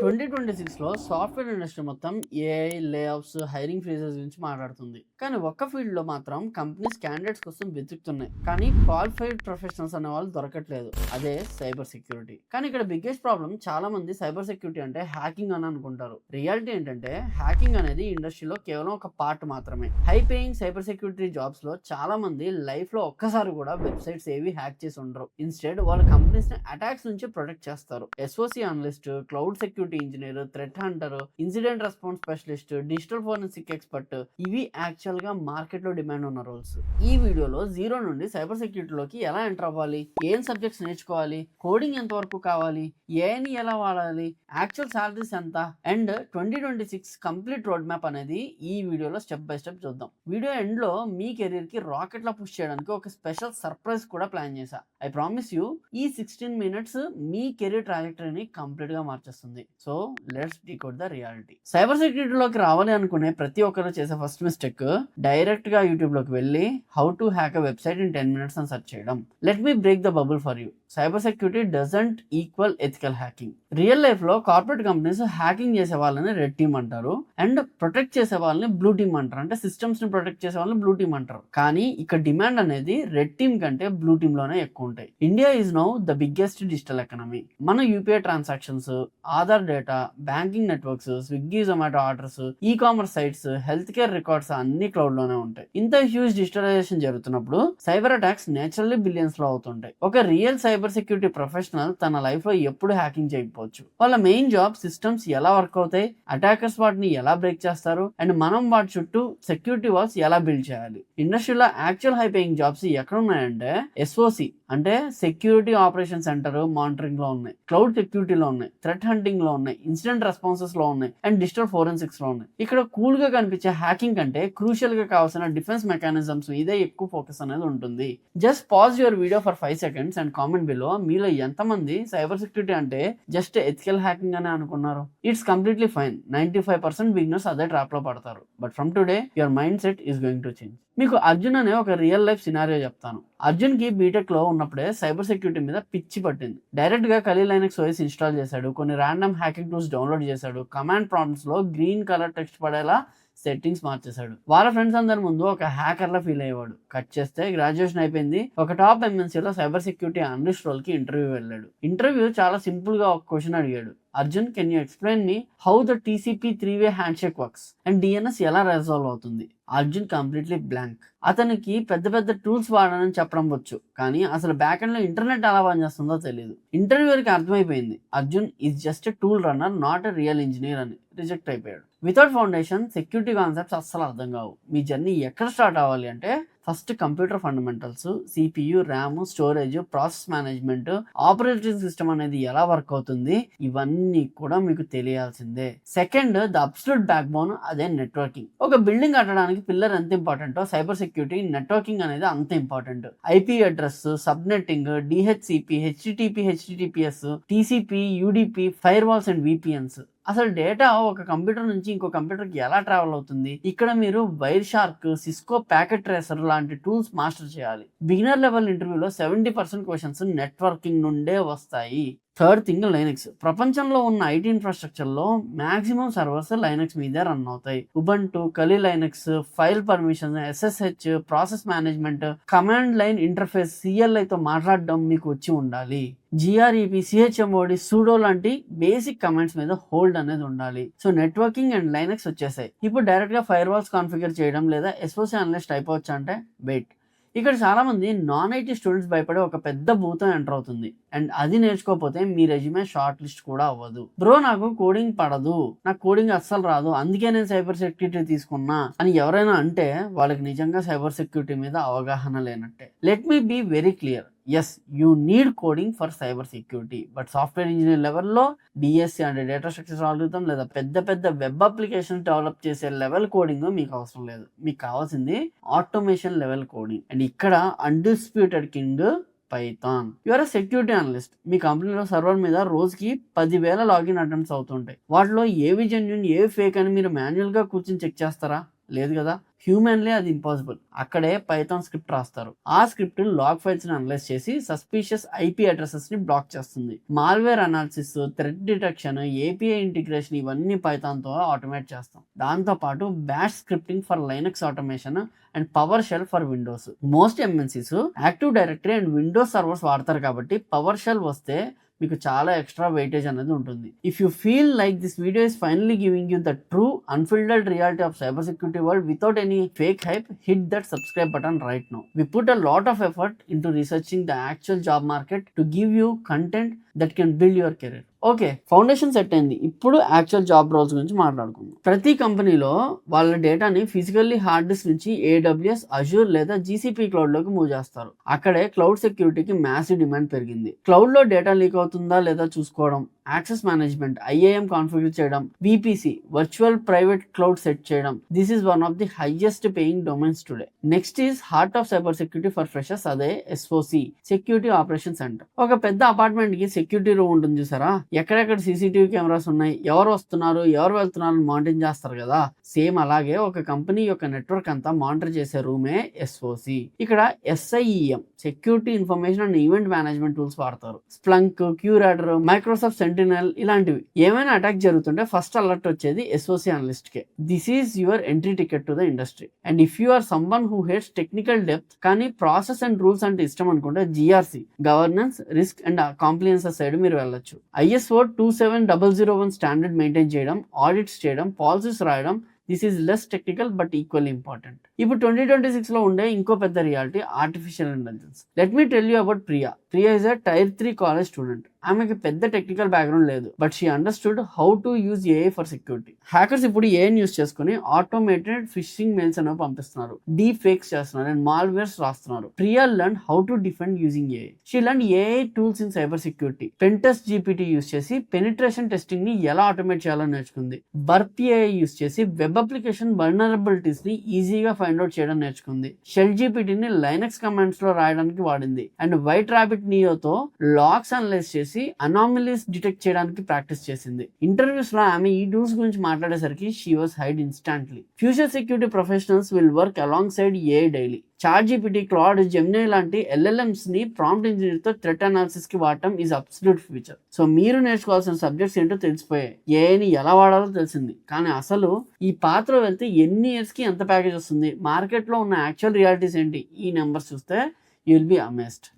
2026లో software industry మొత్తం AI, layoffs, hiring freezes గురించి మాట్లాడుతుంది. కానీ ఒక్క ఫీల్డ్‌లో మాత్రం కంపెనీస్ క్యాండిడేట్స్ కోసం వెతుకుతున్నాయి. కానీ క్వాలిఫైడ్ ప్రొఫెషనల్స్ అనేవాళ్ళు దొరకట్లేదు. అదే సైబర్ సెక్యూరిటీ. కానీ ఇక్కడ బిగ్గెస్ట్ ప్రాబ్లమ్ చాలా మంది సైబర్ సెక్యూరిటీ అంటే హ్యాకింగ్ అని అనుకుంటారు. రియాలిటీ ఏంటంటే హ్యాకింగ్ అనేది ఇండస్ట్రీలో కేవలం ఒక పార్ట్ మాత్రమే. హై పేయింగ్ సైబర్ సెక్యూరిటీ జాబ్స్‌లో చాలా మంది లైఫ్‌లో ఒక్కసారి కూడా వెబ్‌సైట్స్ ఏవి హ్యాక్ చేసి ఉండరు. ఇన్‌స్టెడ్ వాళ్ళ కంపెనీస్‌ని అటాక్స్ నుంచి ప్రొటెక్ట్ చేస్తారు. SOC analyst, cloud security engineer, threat Hunter, incident response specialist, digital forensic expert ఇవి యాక్చువల్ గా మార్కెట్ లో డిమాండ్ ఉన్న రోల్స్. ఈ వీడియోలో జీరో నుండి సైబర్ సెక్యూరిటీలోకి ఎలా ఎంటర్ అవ్వాలి, ఏం సబ్జెక్ట్స్ నేర్చుకోవాలి, కోడింగ్ ఎంత వరకు కావాలి, ఏఐని ఎలా వాడాలి, యాక్చువల్ సాలరీస్ ఎంత అండ్ 2026 కంప్లీట్ రోడ్ మ్యాప్ అనేది ఈ వీడియోలో స్టెప్ బై స్టెప్ చూద్దాం. వీడియో ఎండ్ లో మీ కెరీర్ కి రాకెట్ లా పుష్ చేయడానికి ఒక స్పెషల్ సర్ప్రైజ్ కూడా ప్లాన్ చేశా. ఐ ప్రామిస్ యూ ఈ 16 మినిట్స్ మీ కెరీర్ ట్రాజెక్టరీని కంప్లీట్ గా మార్చేస్తుంది. So let's decode the reality. Cyber సెక్యూరిటీలోకి రావాలి అనుకునే ప్రతి ఒక్కరు చేసే ఫస్ట్ మిస్టేక్ డైరెక్ట్ గా యూట్యూబ్ లోకి వెళ్ళి how to hack a website in 10 minutes అని సెర్చ్ చేయడం. Let me break the bubble for you. Cyber security doesn't equal ethical hacking. Real life లో కార్పొరేట్ కంపెనీస్ హ్యాకింగ్ చేసే వాళ్ళని రెడ్ టీమ్ అంటారు and protect చేసే వాళ్ళని బ్లూ టీమ్ అంటారు. అంటే సిస్టమ్స్ ని ప్రొటెక్ట్ చేసే వాళ్ళని బ్లూ టీమ్ అంటారు. కానీ ఇక్కడ డిమాండ్ అనేది రెడ్ టీమ్ కంటే బ్లూ టీమ్ లోనే ఎక్కువ ఉంటాయి. India is now the biggest digital economy. మన UPI transactions, Aadhaar data, banking networks, Swiggy, Zomato orders, e commerce sites, health care records అన్ని క్లౌడ్ లోనే ఉంటాయి. ఇంత హ్యూజ్ డిజిటలైజేషన్ జరుగుతున్నప్పుడు సైబర్ అటాక్స్ నేచురల్లీ బిలియన్స్ లో అవుతుంటాయి. ఒక రియల్ సైబర్ సెక్యూరిటీ ప్రొఫెషనల్ తన లైఫ్ లో ఎప్పుడు హ్యాకింగ్ చేయకపోవచ్చు. వాళ్ళ మెయిన్ జాబ్ సిస్టమ్స్ ఎలా వర్క్ అవుతాయి, అటాకర్స్ వాటిని ఎలా బ్రేక్ చేస్తారు అండ్ మనం వాటి చుట్టూ సెక్యూరిటీ వాల్స్ ఎలా బిల్డ్ చేయాలి. ఇండస్ట్రీలో యాక్చువల్ హై పేయింగ్ జాబ్స్ ఎక్కడ ఉన్నాయంటే ఎస్ఓసి అంటే సెక్యూరిటీ ఆపరేషన్ సెంటర్ మానిటరింగ్ లో ఉన్నాయి, క్లౌడ్ సెక్యూరిటీలో ఉన్నాయి, థ్రెట్ హంటింగ్ లో ఉన్నాయి, ఇన్సిడెంట్ రెస్పాన్సెస్ లో ఉన్నాయి అండ్ డిజిటల్ ఫోరెన్సిక్స్ లో ఉన్నాయి. ఇక్కడ కూల్ గా కనిపించే హ్యాకింగ్ కంటే క్రూషియల్ గా కావాల్సిన డిఫెన్స్ మెకానిజమ్స్ ఇదే ఎక్కువ ఫోకస్ అనేది ఉంటుంది. Just pause your video for 5 seconds and comment below మీలో ఎంతమంది సైబర్ సెక్యూరిటీ అంటే జస్ట్ ఎథికల్ హ్యాకింగ్ అనే అనుకున్నారు. It's completely fine. 95% బిగినర్స్ అదే ట్రాప్ లో పడతారు. But from today your mind set is going to change. మీకు అర్జున్ అనే ఒక రియల్ లైఫ్ సినారియో చెప్తాను. అర్జున్ కి బీటెక్ లో ఉన్నప్పుడే సైబర్ సెక్యూరిటీ మీద పిచ్చి పట్టింది. డైరెక్ట్ గా కలీ లైనక్స్ ఓఎస్ ఇన్స్టాల్ చేశాడు, కొన్ని ర్యాండమ్ హ్యాకింగ్ టూల్స్ డౌన్లోడ్ చేశాడు, కమాండ్ ప్రాంప్ట్స్ లో గ్రీన్ కలర్ టెక్స్ట్ పడేలా సెట్టింగ్స్ మార్చేశాడు. వాళ్ళ ఫ్రెండ్స్ అందరి ముందు ఒక హ్యాకర్ లా ఫీల్ అయ్యేవాడు. కట్ చేస్తే గ్రాడ్యుయేషన్ అయిపోయింది, ఒక టాప్ ఎంఎన్సీలో సైబర్ సెక్యూరిటీ అనలిస్ట్ రోల్ కి ఇంటర్వ్యూ వెళ్ళాడు. ఇంటర్వ్యూ చాలా సింపుల్ గా ఒక క్వశ్చన్ అడిగాడు. Arjun, can you explain me how the TCP 3-way handshake works and DNS ఎలా రిజాల్వ్ అవుతుంది? Arjun completely blank. అతనికి పెద్ద పెద్ద టూల్స్ వాడనని చెప్పడం వచ్చు, కానీ అసలు బ్యాక్ ఎండ్ లో ఇంటర్నెట్ ఎలా పనిచేస్తుందో తెలియదు. ఇంటర్వ్యూకి అర్థమైపోయింది Arjun is just a tool runner, not a real engineer అని. రిజెక్ట్ అయిపోయాడు. వితౌట్ ఫౌండేషన్ సెక్యూరిటీ కాన్సెప్ట్స్ అస్సలు అర్థం కావు. మీ జర్నీ ఎక్కడ స్టార్ట్ అవ్వాలి అంటే first computer fundamentals, CPU, RAM, storage, process management, operating system అనేది ఎలా వర్క్ అవుతుంది ఇవన్నీ కూడా మీకు తెలియాల్సిందే. Second the absolute backbone, అదే నెట్వర్కింగ్. ఒక బిల్డింగ్ కట్టడానికి పిల్లర్ ఎంత ఇంపార్టెంటో సైబర్ సెక్యూరిటీ నెట్వర్కింగ్ అనేది అంత important. IP address, subnetting, DHCP, HTTP, HTTPS, TCP, UDP, firewalls and VPNs. అసలు డేటా ఒక కంప్యూటర్ నుంచి ఇంకో కంప్యూటర్కి ఎలా ట్రావెల్ అవుతుంది? ఇక్కడ మీరు Wireshark, Cisco packet tracer లాంటి టూల్స్ మాస్టర్ చేయాలి. బిగినర్ లెవెల్ ఇంటర్వ్యూలో 70% క్వశ్చన్స్ నెట్వర్కింగ్ నుండే వస్తాయి. Third thing Linux. ప్రపంచంలో ఉన్న IT ఇన్ఫ్రాస్ట్రక్చర్ లో మాక్సిమం సర్వర్స్ లైనక్స్ మీదే రన్ అవుతాయి. Ubuntu, Kali Linux, file permission, SSH, process management, command line interface, CLI తో మాట్లాడడం మీకు వచ్చి ఉండాలి. GREP, CHMOD, sudo లాంటి బేసిక్ కమాండ్స్ మీద హోల్డ్ అనేది ఉండాలి. సో నెట్వర్కింగ్ అండ్ లైనక్స్ వచ్చేసాయి. ఇప్పుడు డైరెక్ట్ గా ఫైర్ వాల్స్ కాన్ఫిగర్ చేయడం లేదా SOC అనలిస్ట్ అయిపోవచ్చు అంటే వెయిట్. ఇక్కడ చాలా మంది నాన్ IT స్టూడెంట్స్ భయపడే ఒక పెద్ద భూతం ఎంటర్ అవుతుంది అండ్ అది నేర్చుకోకపోతే మీ రెజ్యూమే షార్ట్ లిస్ట్ కూడా అవ్వదు. బ్రో నాకు కోడింగ్ పడదు, నాకు కోడింగ్ అస్సలు రాదు, అందుకే నేను సైబర్ సెక్యూరిటీ తీసుకున్నా అని ఎవరైనా అంటే వాళ్ళకి నిజంగా సైబర్ సెక్యూరిటీ మీద అవగాహన లేనట్టే. Let me be very clear. Yes, you need coding for cyber security, but software engineer లెవెల్లో DSC అంటే డేటా స్ట్రక్చర్స్ ఆల్గోరిథం లేదా పెద్ద పెద్ద వెబ్ అప్లికేషన్ డెవలప్ చేసే లెవెల్ కోడింగ్ మీకు అవసరం లేదు. మీకు కావాల్సింది ఆటోమేషన్ లెవెల్ కోడింగ్. అండ్ ఇక్కడ undisputed king Python. You're security analyst. మీ కంపెనీలో సర్వర్ మీద రోజుకి 10,000 లాగిన్ అటెంప్ట్స్ అవుతుంటాయి. వాటిలో ఏవి జెన్యూన్, ఏవి ఫేక్ అని మీరు మాన్యువల్ గా కూర్చొని చెక్ చేస్తారా? లేదు కదా. హ్యూమన్లీ అది ఇంపాసిబుల్. అక్కడే పైథాన్ స్క్రిప్ట్ రాస్తారు. ఆ స్క్రిప్ట్ లాగ్ ఫైల్స్ ని అనలైజ్ చేసి సస్పీషియస్ ఐపీ అడ్రసెస్ ని బ్లాక్ చేస్తుంది. Malware analysis, threat detection, API integration ఇవన్నీ పైథాన్ తో ఆటోమేట్ చేస్తాం. దాంతో పాటు bash scripting for Linux automation and PowerShell for Windows. Most MNCs active directory and Windows servers వాడతారు కాబట్టి పవర్ షెల్ వస్తే మీకు చాలా ఎక్స్ట్రా వెయిటేజ్ అనేది ఉంటుంది. If you feel like this video is finally giving you the true unfiltered reality of cyber security world without any fake hype, hit that subscribe button right now. We put a lot of effort into researching the actual job market to give you content that can build your career. Okay, foundation set అయింది. ఇప్పుడు actual job roles గురించి మాట్లాడుకుందాం. ప్రతి కంపెనీలో వాళ్ళ డేటాని physically hard disk నుంచి AWS, Azure లేదా GCP క్లౌడ్ లోకి మూవ్ చేస్తారు. అక్కడే క్లౌడ్ సెక్యూరిటీకి మ్యాసివ్ డిమాండ్ పెరిగింది. క్లౌడ్ లో డేటా లీక్ అవుతుందా లేదా చూసుకోవడం, యాక్సెస్ మేనేజ్మెంట్, IAM కాన్ఫిగర్ చేయడం, VPC virtual private cloud set చేయడం, this is one of the highest paying domains today. Next is heart of cyber security for freshers, అదే SOC, security operation centre. ఒక పెద్ద apartment కి security room ఉంటుంది చూసారా, ఎక్కడెక్కడ CCTV cameras ఉన్నాయి, ఎవరు వస్తున్నారు ఎవరు వెళ్తున్నారు మానిటరింగ్ చేస్తారు కదా. సేమ్ అలాగే ఒక కంపెనీ యొక్క నెట్వర్క్ అంతా మానిటర్ చేసే రూమే SOC. ఇక్కడ SIEM, security information and event management tools వాడతారు. స్ప్లంక్, క్యూరాడర్, మైక్రోసాఫ్ట్ సెంటినల్ ఇలాంటివి. ఏమైనా అటాక్ జరుగుతుంటే ఫస్ట్ అలర్ట్ వచ్చేది SOC అనలిస్ట్ కే. This is your entry ticket to the industry. And if you are someone who hates technical depth కానీ process and rules అంటే ఇష్టం అనుకుంటే GRC, governance, risk and compliance side మీరు వెళ్ళొచ్చు. ISO 27001 standard maintain చేయడం, audits చేయడం, policies రాయడం, this is less technical but equally important. ఇప్పుడు 2026 లో ఉండే ఇంకో పెద్ద reality artificial intelligence. Let me tell you about Priya. Priya is a Tier 3 college student. ఆమెకి పెద్ద టెక్నికల్ బ్యాక్గ్రౌండ్ లేదు, but she understood how to use AI for security. Hackers ఇప్పుడు AI use చేసుకుని ఆటోమేటెడ్ ఫిషింగ్ మెయిల్స్ అనేవి పంపిస్తున్నారు, డీప్ ఫేక్స్ చేస్తున్నారు and malwares రాస్తున్నారు. Priya learn how to defend using AI. She learn AI tools in cyber security. పెంటెస్ట్ GPT use చేసి penetration testing ని ఎలా automate చేయాలో నేర్చుకుంది. బర్ప్ AI యూజ్ చేసి వెబ్ అప్లికేషన్ వల్నరబిలిటీస్ ని ఈజీగా ఫైండ్ అవుట్ చేయడం నేర్చుకుంది. షెల్ GPTని లైనక్స్ కమాండ్స్ లో రాయడానికి వాడింది. అండ్ వైట్ రాబిట్ నియోతో లాగ్స్ అనలైజ్ చేసి అనామలీస్ డిటెక్ట్ చేయడానికి ప్రాక్టీస్ చేసింది. ఇంటర్వ్యూస్ లో ఆమె ఈ టూల్స్ గురించి మాట్లాడేసరికి she was hired instantly. Future security professionals will work alongside AI daily. ChatGPT, Claude, Gemini లాంటి LLMs ని ప్రాంప్ట్ ఇంజనీర్ తో థ్రెట్ అనాలిసిస్ కి వాడటం ఈజ్ అబ్సల్యూట్ ఫ్యూచర్. సో మీరు నేర్చుకోవాల్సిన సబ్జెక్ట్స్ ఏంటో తెలిసిపోయాయి. ఏఐని ఎలా వాడాలో తెలిసింది. కానీ అసలు ఈ పాత్ర వెళ్తే ఎన్ని ఇయర్స్ కి ఎంత ప్యాకేజ్ వస్తుంది, మార్కెట్ లో ఉన్న యాక్చువల్ రియాలిటీస్ ఏంటి, ఈ నెంబర్స్ చూస్తే you will be amazed.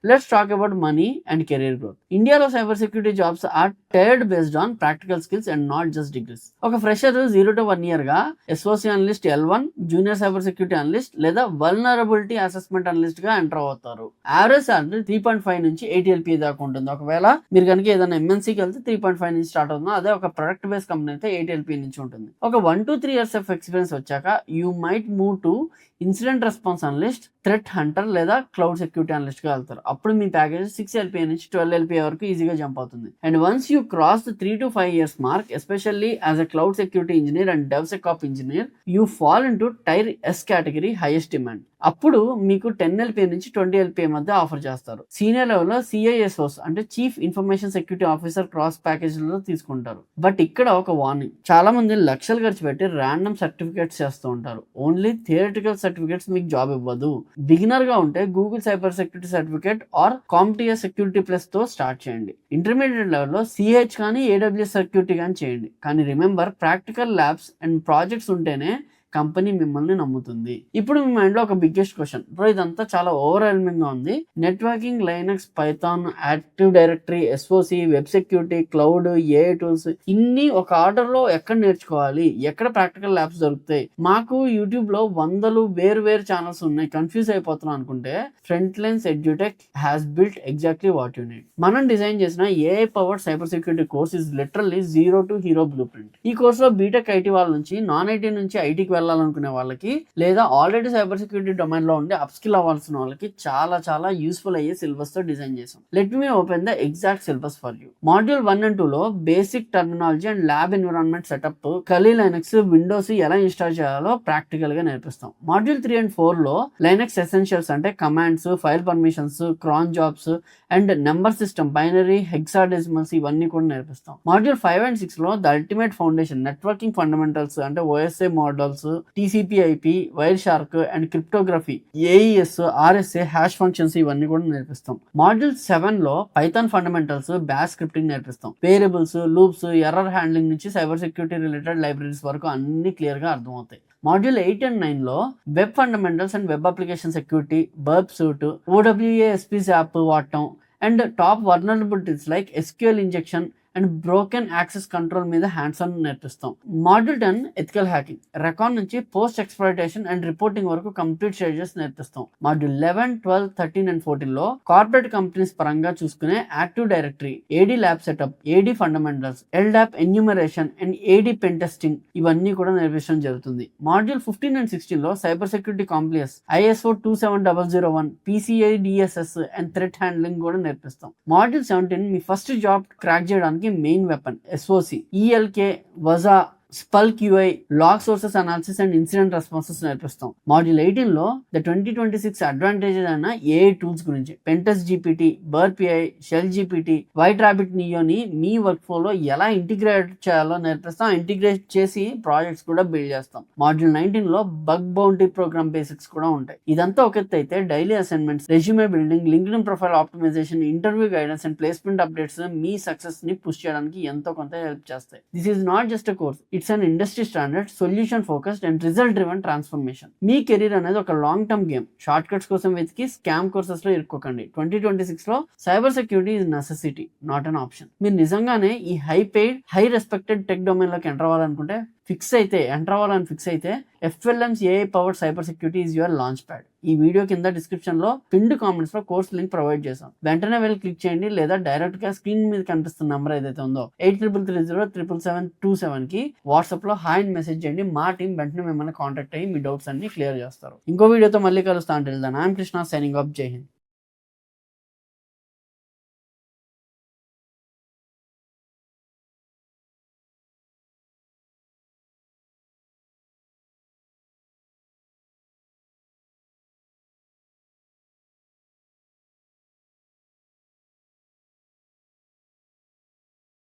Let's talk about money and career growth. India's cybersecurity jobs are tiered based on practical skills and not just degrees. ఒక ఫ్రెషర్ 0 to 1 year గా SOC analyst L1, junior cyber security analyst లేదా vulnerability assessment analyst గా enter అవుతారు. Average salary 3.5 నుంచి 8 LPA దాకా ఉంటుంది. ఒకవేళ మీరు కనుక ఏదైనా MNCకి వెళ్తే 3.5 నుంచి స్టార్ట్ అవుతుంది. అదే ఒక ప్రొడక్ట్ బేస్ కంపెనీ అయితే 8 LPA నుంచి ఉంటుంది. ఒక 1 to 3 years ఆఫ్ ఎక్స్పీరియన్స్ వచ్చాక you might move to incident response analyst, threat Hunter లేదా క్లౌడ్ సెక్యూరిటీ అనలిస్ట్ గా వెళ్తారు. అప్పుడు మీ ప్యాకేజ్ 6 LPA నుంచి 12 LPA వరకు ఈజీగా జంప్ అవుతుంది. And once you cross the 3 to 5 years mark, especially as a cloud security engineer and DevSecOps engineer, you fall in to Tier S category, highest demand. అప్పుడు మీకు 10 LPA నుంచి 20 LPA మధ్య offer చేస్తారు. Senior లెవెల్లో CISOs అంటే chief information security officer crores ప్యాకేజ్లో తీసుకుంటారు. But ఇక్కడ ఒక వార్నింగ్, చాలా మంది లక్షలు ఖర్చు పెట్టి ర్యాండమ్ సర్టిఫికేట్స్ చేస్తూ ఉంటారు. ఓన్లీ థియరిటికల్ సర్టిఫికేట్స్ మీకు జాబ్ ఇవ్వదు. బిగినర్ గా ఉంటే Google cyber security certificate or CompTIA security plus తో స్టార్ట్ చేయండి. ఇంటర్మీడియట్ లెవెల్లో CH కానీ AWS సెక్యూరిటీ కానీ చేయండి. కానీ remember, practical labs and projects ఉంటేనే కంపెనీ మిమ్మల్ని నమ్ముతుంది. ఇప్పుడు మీ మైండ్ లో ఒక బిగ్గెస్ట్ క్వశ్చన్, బ్రో ఇదంతా చాలా ఓవర్వెల్మింగ్ గా ఉంది. Networking, Linux, Python, active directory, SOC, web security, cloud, AI tools, ఇన్ని ఒక ఆర్డర్ లో ఎక్కడ నేర్చుకోవాలి, ఎక్కడ ప్రాక్టికల్ ల్యాబ్స్ దొరుకుతాయి, మాకు యూట్యూబ్ లో వందలు వేరు ఛానల్స్ ఉన్నాయి, కన్ఫ్యూజ్ అయిపోతున్నాం అనుకుంటే Frontlines edutech has built exactly what you need. మనం డిజైన్ చేసిన AI powered cyber security course is literally zero to hero blue print. ఈ కోర్స్ లో బీటెక్ ఐటీ వాళ్ళ నుంచి, నాన్ ఐటీ నుంచి ఐటీకి వెళ్ళాలనుకునే వాళ్ళకి, లేదా ఆల్రెడీ సైబర్ సెక్యూరిటీ డొమైన్ లో ఉండి అప్స్కిల్ అవ్వాల్సిన వాళ్ళకి చాలా యూస్ఫుల్ అయ్యే సిలబస్ తో డిజైన్ చేసాం. Let me open the exact syllabus for you. Module 1 and 2 లో basic terminology and lab environment setup, Kali Linux, Windows ఎలా ఇన్స్టాల్ చేయాలో ప్రాక్టికల్ గా నేర్పిస్తాం. మాడ్యూల్ 3 and 4 లో లైనక్స్ ఎసెన్షియల్స్ అంటే commands, file permissions, cron jobs and number system, binary, hexadecimals ఇవన్నీ కూడా నేర్పిస్తాం. మాడ్యూల్ 5 and 6 లో the ultimate foundation, networking fundamentals అంటే OSI models, TCP IP, Wireshark and cryptography, AES, RSA, hash functions ఇవన్నీ కూడా నేర్పిస్తాం. మాడ్యూల్ 7 లో పైథాన్ ఫండమెంటల్స్, బ్యాష్ స్క్రిప్టింగ్ నేర్పిస్తాం. వేరియబుల్స్, లూప్స్, ఎర్రర్ హ్యాండ్లింగ్ నుంచి సైబర్ సెక్యూరిటీ రిలేటెడ్ లైబ్రరీస్ వరకు అన్ని క్లియర్ గా అర్థమవుతాయి. మాడ్యూల్ 8 అండ్ 9 లో web fundamentals and web application security, burp suite, OWASP app వాడటం and top vulnerabilities like SQL injection and broken access control మీద hands on నేర్పిస్తాం. Module 10 ethical hacking, recon నుంచి post exploitation and reporting వరకు complete stages నేర్పిస్తాం. Module 11, 12, 13 and 14 లో corporate companies పరంగా చూసుకునే active directory, AD lab setup, AD fundamentals, LDAP enumeration and AD pen testing ఇవన్నీ కూడా నేర్పించడం జరుగుతుంది. మాడ్యూల్ 15 అండ్ 16 లో cyber security compliance, ISO 27001, PCI DSS and threat handling కూడా నేర్పిస్తాం. మాడ్యూల్ 17 మీ ఫస్ట్ జాబ్ క్రాక్ చేయడానికి main weapon SOC, ELK, Wazuh, Splunk UI, log sources analysis and incident responses నేర్పిస్తాం. మాడ్యూల్ 18 లో ద 2026 అడ్వాంటేజెస్ అయిన AI tools గురించి pentest GPT, burp AI, shell GPT, white rabbit నియోని మీ వర్క్ ఫ్లో లో ఎలా integrate చేయాలో నేర్పిస్తాం. ఇంటిగ్రేట్ చేసి ప్రాజెక్ట్స్ కూడా బిల్డ్ చేస్తాం. మాడ్యూల్ 19 లో బగ్ బౌంటీ ప్రోగ్రామ్ బేసిక్స్ కూడా ఉంటాయి. ఇదంతా ఒక ఎత్తు అయితే daily assignments, resume building, LinkedIn profile optimisation, interview guidance and placement updates మీ సక్సెస్ ని పుష్ చేయడానికి ఎంతో కొంత హెల్ప్ చేస్తాయి. This is not just a course, it's an industry standard, solution focused and result driven transformation. మీ career అనేది ఒక long term game. Short cuts కోసం వెతికి స్కామ్ కోర్సెస్ లో ఇరుక్కోకండి. 2026 లో cyber security is necessity, not an option. మీరు నిజంగానే ఈ high paid, high respected tech domain లోకి ఎంటర్ అవ్వాలనుకుంటే ఎంటర్ అవ్వాలని ఫిక్స్ అయితే FLM's AI powered cyber security is your launch pad. ఈ వీడియో కింద డిస్క్రిప్షన్ లో పిన్డ్ కామెంట్స్ లో కోర్స్ లింక్ ప్రొవైడ్ చేసాం. వెంటనే వెళ్ళి క్లిక్ చేయండి, లేదా డైరెక్ట్ గా స్క్రీన్ మీద కనిపిస్తున్న నంబర్ ఏదైతే ఉందో 8330777727 కి వాట్సాప్ లో హాయ్ అని మెసేజ్ చేయండి. మా టీం వెంటనే మిమ్మల్ని కాంటాక్ట్ అయ్యి మీ డౌట్స్ అన్ని క్లియర్ చేస్తారు. ఇంకో వీడియోతో మళ్ళీ కలుస్తాను. I'm Krishna, signing off. జై హింద్.